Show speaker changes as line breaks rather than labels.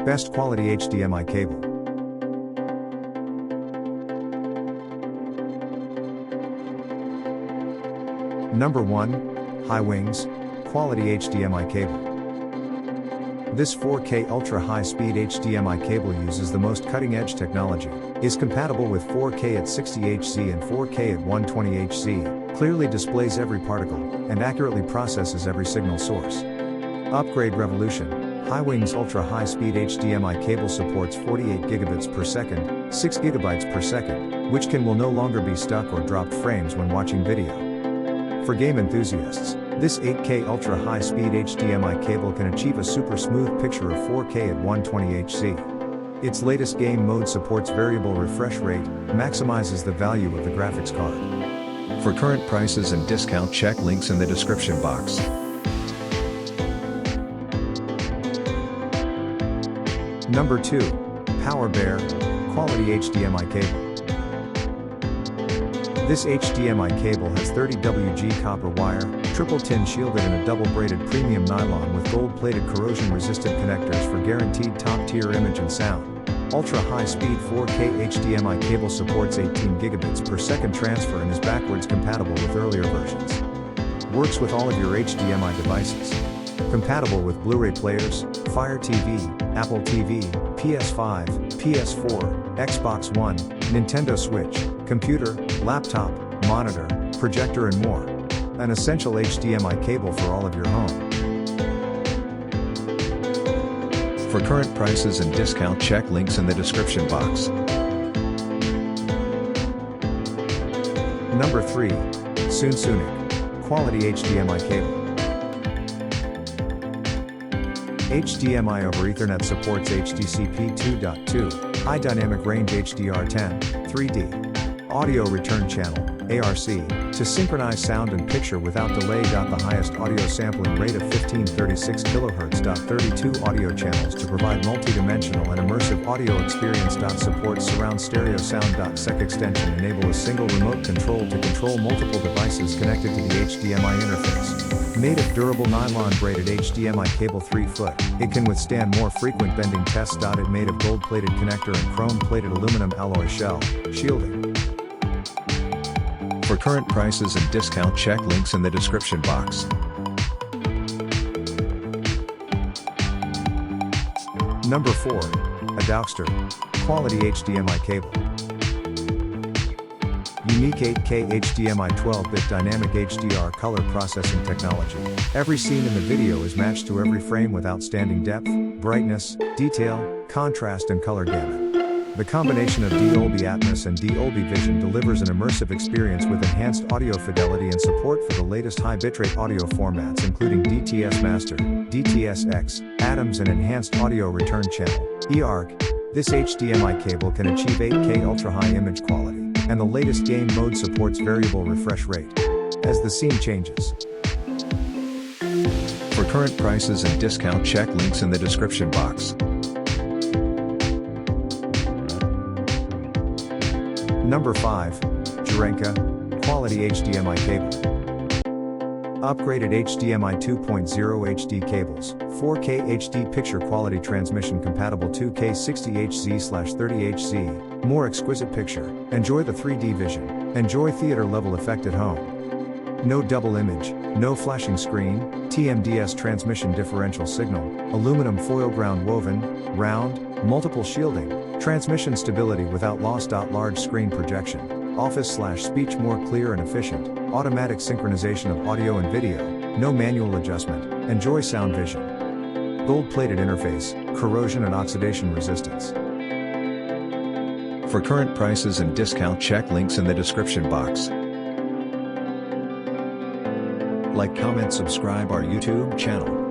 Best quality HDMI cable. Number 1. High Wings, Quality HDMI Cable. This 4K ultra high-speed HDMI cable uses the most cutting-edge technology, is compatible with 4K at 60Hz and 4K at 120Hz, clearly displays every particle, and accurately processes every signal source. Upgrade revolution. High Wings ultra high-speed HDMI cable supports 48 gigabits per second, 6 gigabytes per second, which will no longer be stuck or dropped frames when watching video. For game enthusiasts, this 8K ultra high-speed HDMI cable can achieve a super smooth picture of 4K at 120Hz. Its latest game mode supports variable refresh rate, maximizes the value of the graphics card. For current prices and discount, check links in the description box. Number 2. Power Bear, Quality HDMI Cable. This HDMI cable has 30 WG copper wire, triple tin shielded in a double-braided premium nylon with gold-plated corrosion-resistant connectors for guaranteed top-tier image and sound. Ultra-high-speed 4K HDMI cable supports 18 gigabits per second transfer and is backwards compatible with earlier versions. Works with all of your HDMI devices. Compatible with Blu-ray players, Fire TV, Apple TV, PS5, PS4, Xbox One, Nintendo Switch, computer, laptop, monitor, projector and more. An essential HDMI cable for all of your home. For current prices and discount, check links in the description box. Number 3. Sunsonic, Quality HDMI Cable. HDMI over Ethernet supports HDCP 2.2, High Dynamic Range HDR10, 3D. Audio Return Channel, ARC, to synchronize sound and picture without delay. The highest audio sampling rate of 1536 kHz. 32 audio channels to provide multidimensional and immersive audio experience. Supports surround stereo sound. SEC extension enable a single remote control to control multiple devices connected to the HDMI interface. Made of durable nylon braided HDMI cable 3 foot, it can withstand more frequent bending tests. It made of gold-plated connector and chrome-plated aluminum alloy shell, shielding. For current prices and discount, check links in the description box. Number 4. Adauxter, Quality HDMI Cable. Unique 8K HDMI 12-bit dynamic HDR color processing technology. Every scene in the video is matched to every frame with outstanding depth, brightness, detail, contrast and color gamut. The combination of Dolby Atmos and Dolby Vision delivers an immersive experience with enhanced audio fidelity and support for the latest high bitrate audio formats including DTS Master, DTS-X, ATOMS and Enhanced Audio Return Channel, EARC. This HDMI cable can achieve 8K ultra-high image quality, and the latest game mode supports variable refresh rate as the scene changes. For current prices and discount, check links in the description box. Number 5. Jurenka, Quality HDMI Cable. Upgraded HDMI 2.0 HD cables, 4K HD picture quality transmission compatible 2K 60Hz/30Hz, more exquisite picture, enjoy the 3D vision, enjoy theater level effect at home. No double image, no flashing screen, TMDS transmission differential signal, aluminum foil ground woven, round, multiple shielding, transmission stability without loss. Large screen projection, office/speech more clear and efficient, automatic synchronization of audio and video, no manual adjustment, enjoy sound vision. Gold-plated interface, corrosion and oxidation resistance. For current prices and discount, check links in the description box. Like, comment, subscribe our YouTube channel.